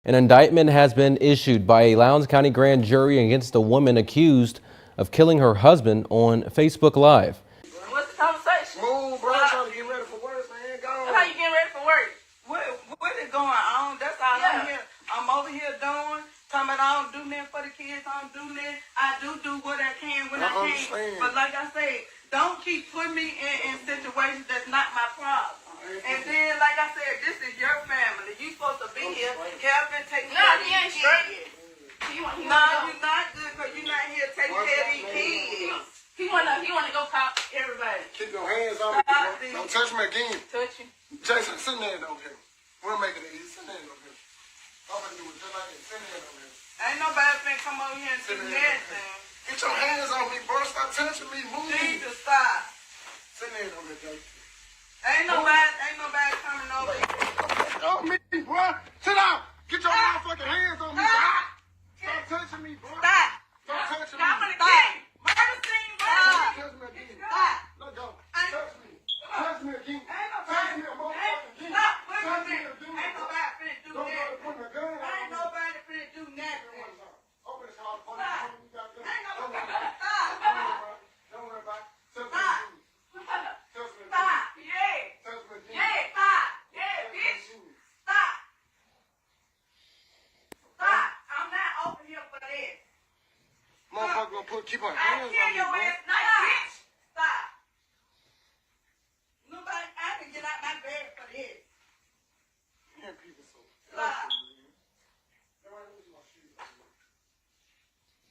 An indictment has been issued by a Lowndes County grand jury against a woman accused of killing her husband on Facebook Live. What's the conversation? Move, bro. I'm trying to get ready for work, man. Go on. How you getting ready for work? What is going on? That's all I'm here. I'm over here doing. Talking about I don't do nothing for the kids. I don't do nothing. I do what I can when I can. understand. But like I said, don't keep putting me in situations that's not my problem. And then, like I said, this is your family. You supposed to be here, helping, taking care of these kids. No, you're not good because you're not here taking care of these kids. He wanna go call everybody. Keep your hands on me, bro. Don't touch me again. Touch you. Jason, send that over here. We'll make it easy. Send that over here. I'm gonna do it just like that. Send that over here. Ain't nobody finna come over here and do nothing. Get your hands on me, bro. Stop touching me. Move. Need to stop. Send that over here, Jason. Ain't nobody coming over here. On me, bro. Sit down. Get your motherfucking hands on me, bro. Stop touching me, bro. Stop. Stop touching me. I'm gonna kill you. Murder scene, bro. Touch me again. Stop. Let go. Touch me. Touch me again. Ain't Touch me a motherfucking again. Stop Touch pushing me me. again. Ain't nobody finna do Don't go to that. putting a gun on Ain't me. nobody finna do nothing. Open this car. Stop. You got guns. Ain't Don't nobody. worry. Stop. Don't worry about it. Touch me Stop. again. Touch me again. Stop. Yeah. Touch me again. Yeah. Stop. Yeah, bitch. Stop. Stop. I'm not open here for this. Motherfucker gonna keep her I hands kill on me, your bro. ass nice, bitch. Stop. Nobody, I can get out my bed for this. Man, people so Stop.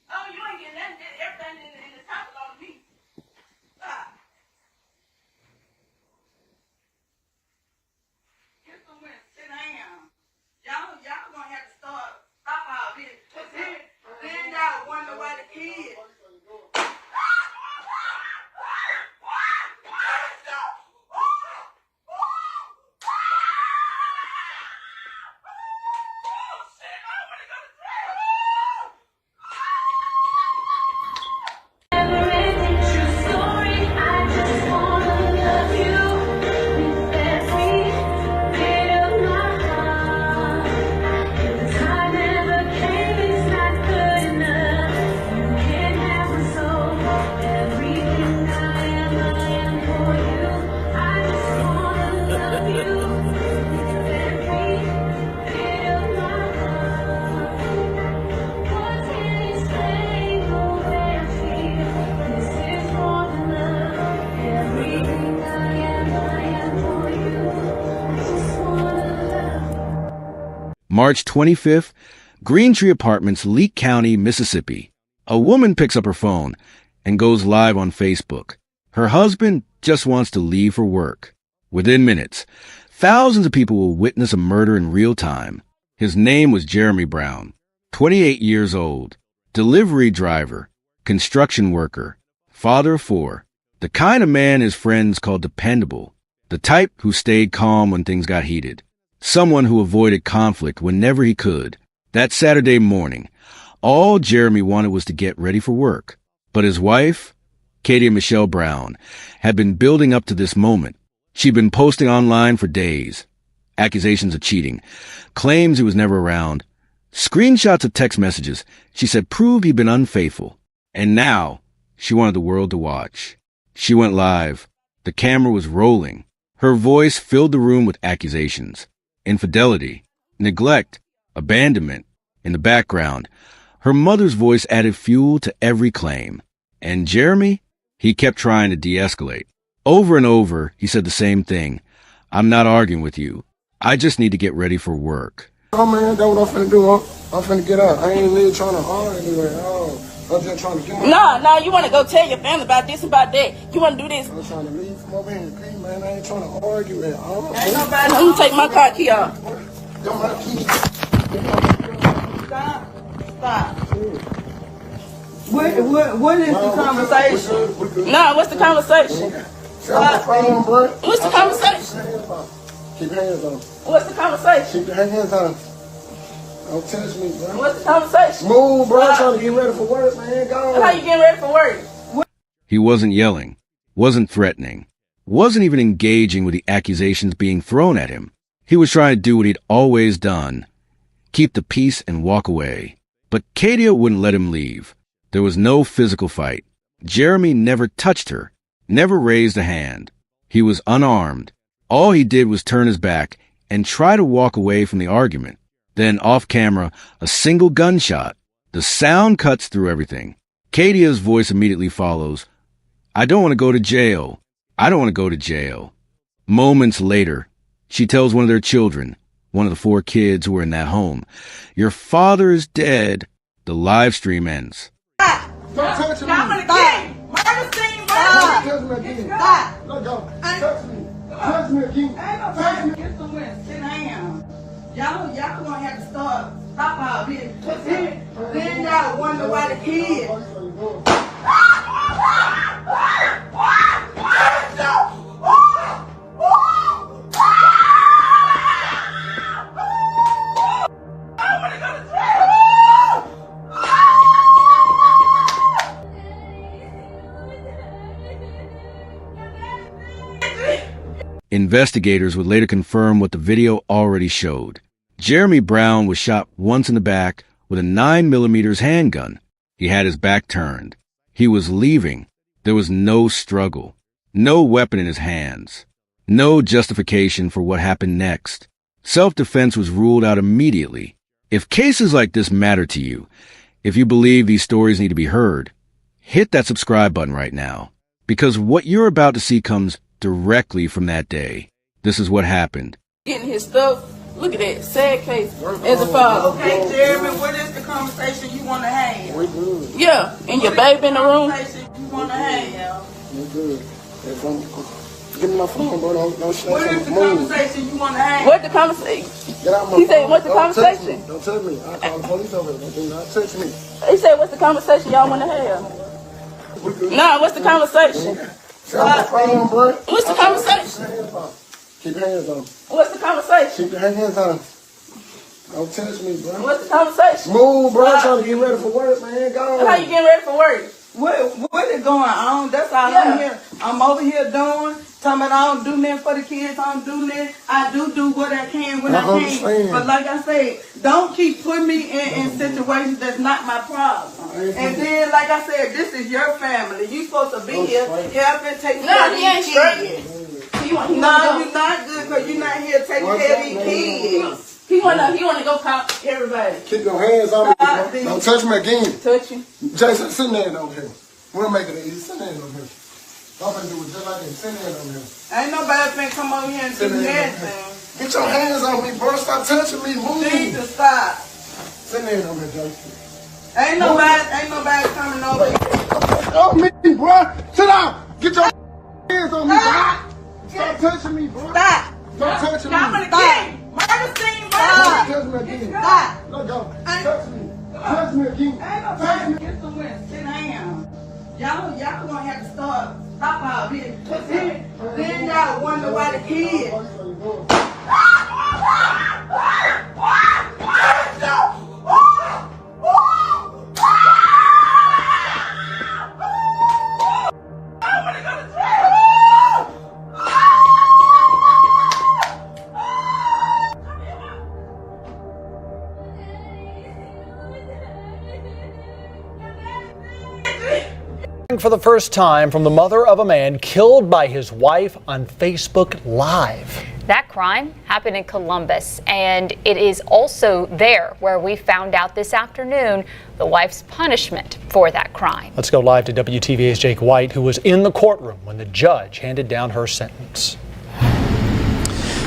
Oh, you ain't getting nothing. Everything in the top belong to me. Stop. Get somewhere and sit down. Y'all gonna have to stop all this. Cause then y'all wonder why the kids. March 25th, Green Tree Apartments, Leake County, Mississippi. A woman picks up her phone and goes live on Facebook. Her husband just wants to leave for work. Within minutes, thousands of people will witness a murder in real time. His name was Jeremy Brown, 28 years old, delivery driver, construction worker, father of 4, the kind of man his friends called dependable, the type who stayed calm when things got heated. Someone who avoided conflict whenever he could. That Saturday morning, all Jeremy wanted was to get ready for work. But his wife, Katie Michelle Brown, had been building up to this moment. She'd been posting online for days. Accusations of cheating, claims he was never around, screenshots of text messages she said proved he'd been unfaithful. And now, she wanted the world to watch. She went live. The camera was rolling. Her voice filled the room with accusations. Infidelity, neglect, abandonment. In the background, her mother's voice added fuel to every claim. And Jeremy, he kept trying to de-escalate. Over and over, he said the same thing. I'm not arguing with you. I just need to get ready for work. Oh, man, that's what I'm finna do. I'm finna get up. I ain't really trying to argue anyway. I'm just trying to get my... No, you want to go tell your family about this and about that. You want to do this. I'm trying to leave from over here in peace, man. I ain't trying to argue at all. Ain't nobody. Let me take my car key off. Got my key. Stop. What is the conversation? No, what's the conversation? What's the conversation? Keep your hands on. What's the conversation? Keep your hands on. Don't touch me, bro. What's the conversation? Move, bro. I'm trying to get ready for work, man. Go. How you getting ready for work? He wasn't yelling, wasn't threatening, wasn't even engaging with the accusations being thrown at him. He was trying to do what he'd always done. keep the peace and walk away. But Kadia wouldn't let him leave. There was no physical fight. Jeremy never touched her, never raised a hand. He was unarmed. All he did was turn his back and try to walk away from the argument. Then, off camera, a single gunshot. The sound cuts through everything. Kadia's voice immediately follows. I don't want to go to jail. I don't want to go to jail. Moments later, she tells one of their children, one of the 4 kids who were in that home, your father is dead. The live stream ends. Don't touch me. I'm gonna kill you. Murder scene, Don't bro. touch me again. Stop. Let go. Touch me. Touch me again. Ain't no Touch time me. to get some win. Sit down. Y'all gonna have to stop all this. Then y'all wonder why the kids. Investigators would later confirm what the video already showed. Jeremy Brown was shot once in the back with a 9mm handgun. He had his back turned. He was leaving. There was no struggle, no weapon in his hands, no justification for what happened next. Self-defense was ruled out immediately. If cases like this matter to you, if you believe these stories need to be heard, hit that subscribe button right now, because what you're about to see comes directly from that day. This is what happened. Getting his stuff. Look at that. Sad case as a father. Okay, Jeremy, what is the conversation you want to have? We good. Yeah, and your baby in the room? Conversation you want to have. We good. Give me my phone, bro. Don't shut What is the move. conversation you want to have? What the conversation? Get out my He said, phone. what's the Don't touch conversation? me. Don't touch me. I'll call the police over there. Do not touch me. He said, what's the conversation y'all want to have? We good. Nah, what's the conversation? Get out my phone, bro. What's the conversation? Keep your hands on. What's the conversation? Keep your hands on. Don't touch me, bro. What's the conversation? Move, bro. I'm trying to get ready for work, man. Go on. How you getting ready for work? What is going on? That's all Yeah. I'm here. I'm over here doing. Talking about I don't do nothing for the kids. I don't do nothing. I do what I can when I can. understand. But like I said, don't keep putting me in situations that's not my problem. And then, like I said, this is your family. You supposed to be here helping take care of he ain't these straight. kids. He want No, you're not good because you're not here taking care of these kids. he wanna go call everybody. Keep your hands on me, bro. Don't touch me again. Touch you. Jason, sit there over here. We'll make it easy. Sit there over here. I'm gonna do it just like that. Sit there over here. Ain't nobody finna come over here and do nothing. Get your hands on me, bro. Stop touching me. Need Move. to stop. Sit there over here, Jason. Ain't nobody coming over here. On me, bro. Sit down. Get your hands on me, bro. Stop touching me, bro. Stop. Don't touch me. I'm gonna kill you. Murder scene, bro. Don't touch me again. Stop. Let go. Touch me. Touch me again. Ain't no time to get some win. Sit down. Y'all gonna have to stop all this. Then y'all wonder why the kids. For the first time from the mother of a man killed by his wife on Facebook Live. That crime happened in Columbus, and it is also there where we found out this afternoon the wife's punishment for that crime. Let's go live to WTVA's Jake White, who was in the courtroom when the judge handed down her sentence.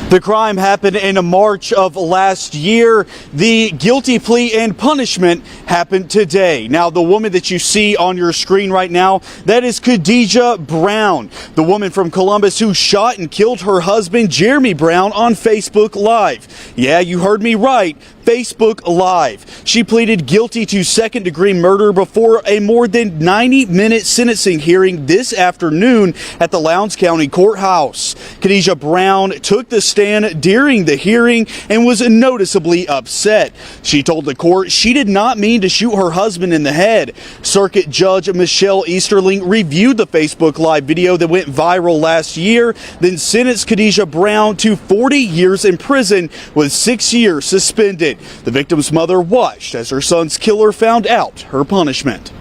The crime happened in March of last year. The guilty plea and punishment happened today. Now, the woman that you see on your screen right now, that is Khadijah Brown, the woman from Columbus who shot and killed her husband, Jeremy Brown, on Facebook Live. Yeah, you heard me right. Facebook Live. She pleaded guilty to second-degree murder before a more than 90-minute sentencing hearing this afternoon at the Lowndes County Courthouse. Khadijah Brown took the stand during the hearing and was noticeably upset. She told the court she did not mean to shoot her husband in the head. Circuit Judge Michelle Easterling reviewed the Facebook Live video that went viral last year, then sentenced Khadijah Brown to 40 years in prison with 6 years suspended. The victim's mother watched as her son's killer found out her punishment.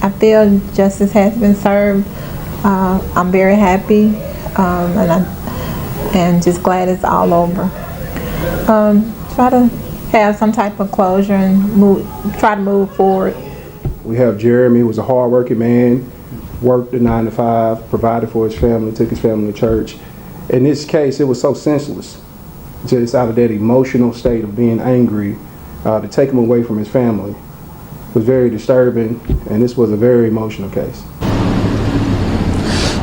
I feel justice has been served. I'm very happy, and just glad it's all over. Try to have some type of closure and try to move forward. We have Jeremy, who was a hard-working man, worked a 9 to 5, provided for his family, took his family to church. In this case, it was so senseless, just out of that emotional state of being angry, to take him away from his family was very disturbing, and this was a very emotional case.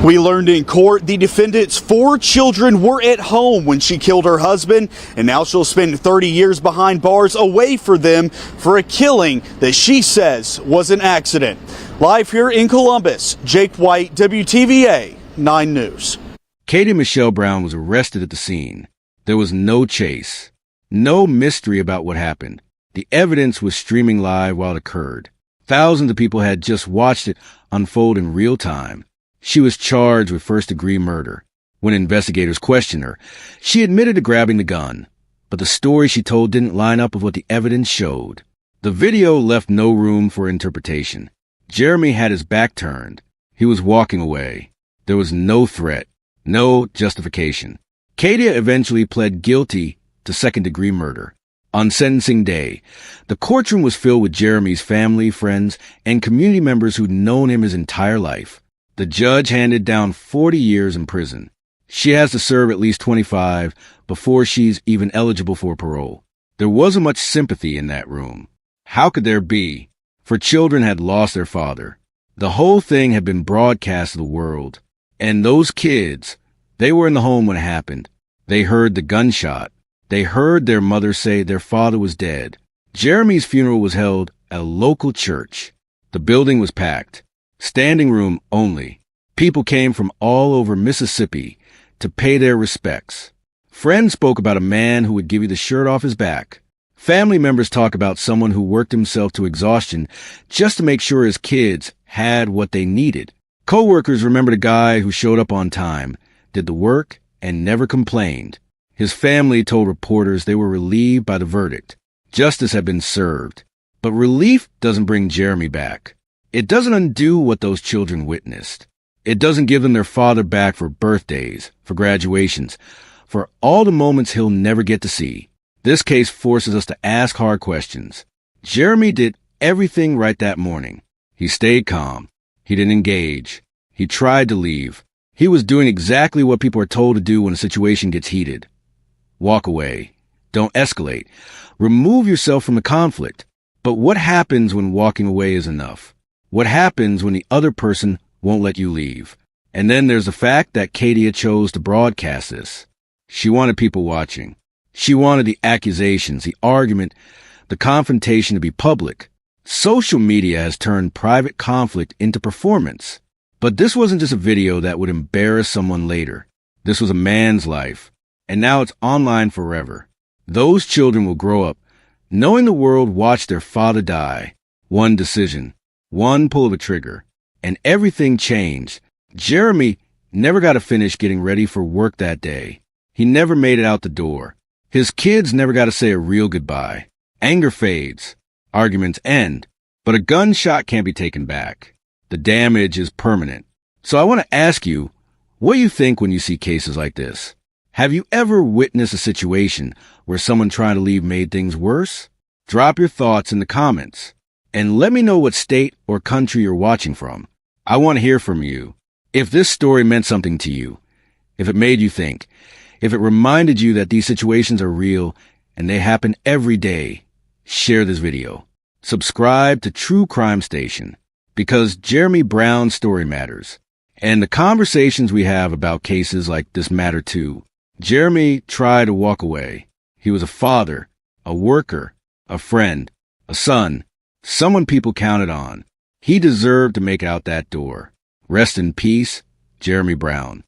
We learned in court the defendant's 4 children were at home when she killed her husband, and now she'll spend 30 years behind bars away from them for a killing that she says was an accident. Live here in Columbus, Jake White, WTVA 9 News. Katie Michelle Brown was arrested at the scene. There was no chase, no mystery about what happened. The evidence was streaming live while it occurred. Thousands of people had just watched it unfold in real time. She was charged with first-degree murder. When investigators questioned her, she admitted to grabbing the gun, but the story she told didn't line up with what the evidence showed. The video left no room for interpretation. Jeremy had his back turned. He was walking away. There was no threat, no justification. Katie eventually pled guilty to second-degree murder. On sentencing day, the courtroom was filled with Jeremy's family, friends, and community members who'd known him his entire life. The judge handed down 40 years in prison. She has to serve at least 25 before she's even eligible for parole. There wasn't much sympathy in that room. How could there be? For children had lost their father. The whole thing had been broadcast to the world. And those kids, they were in the home when it happened. They heard the gunshot. They heard their mother say their father was dead. Jeremy's funeral was held at a local church. The building was packed. Standing room only. People came from all over Mississippi to pay their respects. Friends spoke about a man who would give you the shirt off his back. Family members talk about someone who worked himself to exhaustion just to make sure his kids had what they needed. Co-workers remembered a guy who showed up on time, did the work, and never complained. His family told reporters they were relieved by the verdict. Justice had been served. But relief doesn't bring Jeremy back. It doesn't undo what those children witnessed. It doesn't give them their father back for birthdays, for graduations, for all the moments he'll never get to see. This case forces us to ask hard questions. Jeremy did everything right that morning. He stayed calm. He didn't engage. He tried to leave. He was doing exactly what people are told to do when a situation gets heated. Walk away. Don't escalate. Remove yourself from the conflict. But what happens when walking away is enough? What happens when the other person won't let you leave? And then there's the fact that Katie chose to broadcast this. She wanted people watching. She wanted the accusations, the argument, the confrontation to be public. Social media has turned private conflict into performance. But this wasn't just a video that would embarrass someone later. This was a man's life. And now it's online forever. Those children will grow up knowing the world watched their father die. One decision, one pull of a trigger, and everything changed. Jeremy never got to finish getting ready for work that day. He never made it out the door. His kids never got to say a real goodbye. Anger fades. Arguments end. But a gunshot can't be taken back. The damage is permanent. So I want to ask you, what do you think when you see cases like this? Have you ever witnessed a situation where someone trying to leave made things worse? Drop your thoughts in the comments. And let me know what state or country you're watching from. I want to hear from you. If this story meant something to you, if it made you think, if it reminded you that these situations are real and they happen every day, share this video. Subscribe to True Crime Station, because Jeremy Brown's story matters. And the conversations we have about cases like this matter too. Jeremy tried to walk away. He was a father, a worker, a friend, a son, someone people counted on. He deserved to make it out that door. Rest in peace, Jeremy Brown.